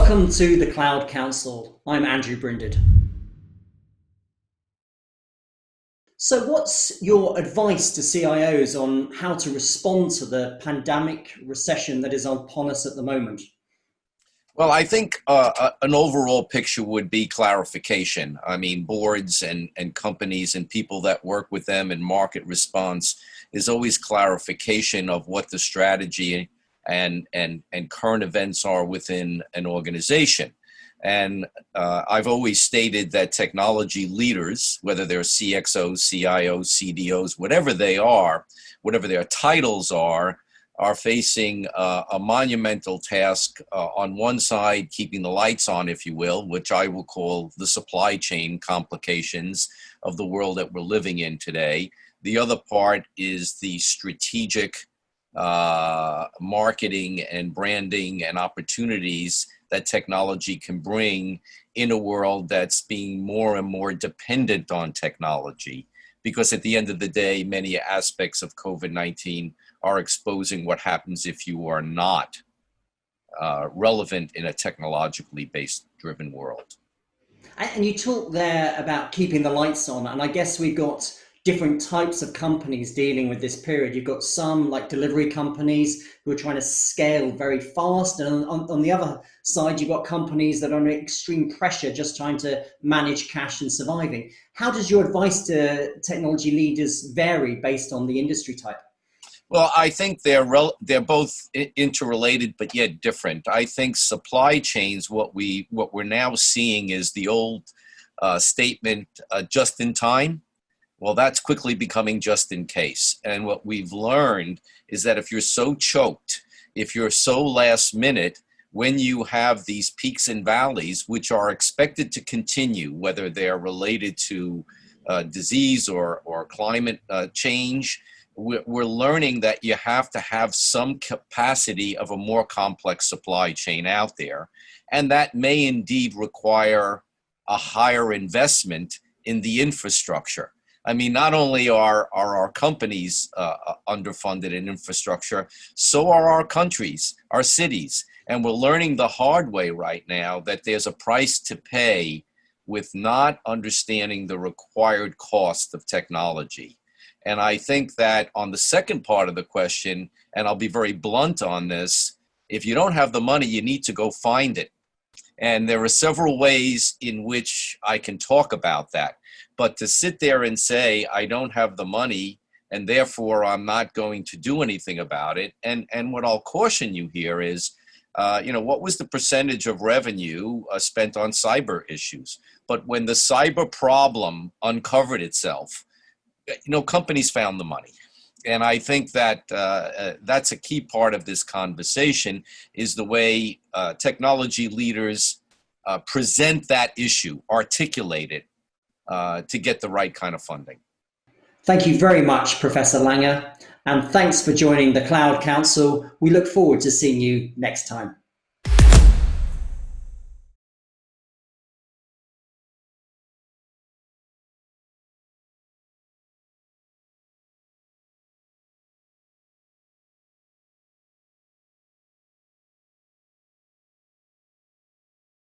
Welcome to the Cloud Council. I'm Andrew Brinded. So what's your advice to CIOs on how to respond to the pandemic recession that is upon us at the moment? Well, I think an overall picture would be clarification. I mean, boards and companies and people that work with them in market response is always clarification of what the strategy and current events are within an organization. And I've always stated that technology leaders, whether they're CXOs, CIOs, CDOs, whatever they are, whatever their titles are facing a monumental task on one side, keeping the lights on, if you will, which I will call the supply chain complications of the world that we're living in today. The other part is the strategic marketing and branding and opportunities that technology can bring in a world that's being more and more dependent on technology. Because at the end of the day, many aspects of COVID-19 are exposing what happens if you are not relevant in a technologically based driven world. And you talked there about keeping the lights on, and I guess we've got different types of companies dealing with this period. You've got some like delivery companies who are trying to scale very fast, and on the other side, you've got companies that are under extreme pressure, just trying to manage cash and surviving. How does your advice to technology leaders vary based on the industry type? Well, I think they're both interrelated, but yet different. I think supply chains, what we're now seeing is the old statement, just in time. Well, that's quickly becoming just in case. And what we've learned is that if you're so choked, if you're so last minute, when you have these peaks and valleys, which are expected to continue, whether they're related to disease or climate change, we're learning that you have to have some capacity of a more complex supply chain out there. And that may indeed require a higher investment in the infrastructure. I mean, not only are our companies underfunded in infrastructure, so are our countries, our cities. And we're learning the hard way right now that there's a price to pay with not understanding the required cost of technology. And I think that on the second part of the question, and I'll be very blunt on this, if you don't have the money, you need to go find it. And there are several ways in which I can talk about that. But to sit there and say, I don't have the money, and therefore I'm not going to do anything about it. And what I'll caution you here is, what was the percentage of revenue spent on cyber issues? But when the cyber problem uncovered itself, companies found the money. And I think that that's a key part of this conversation is the way technology leaders present that issue, articulate it to get the right kind of funding. Thank you very much, Professor Langer, and thanks for joining the Cloud Council. We look forward to seeing you next time.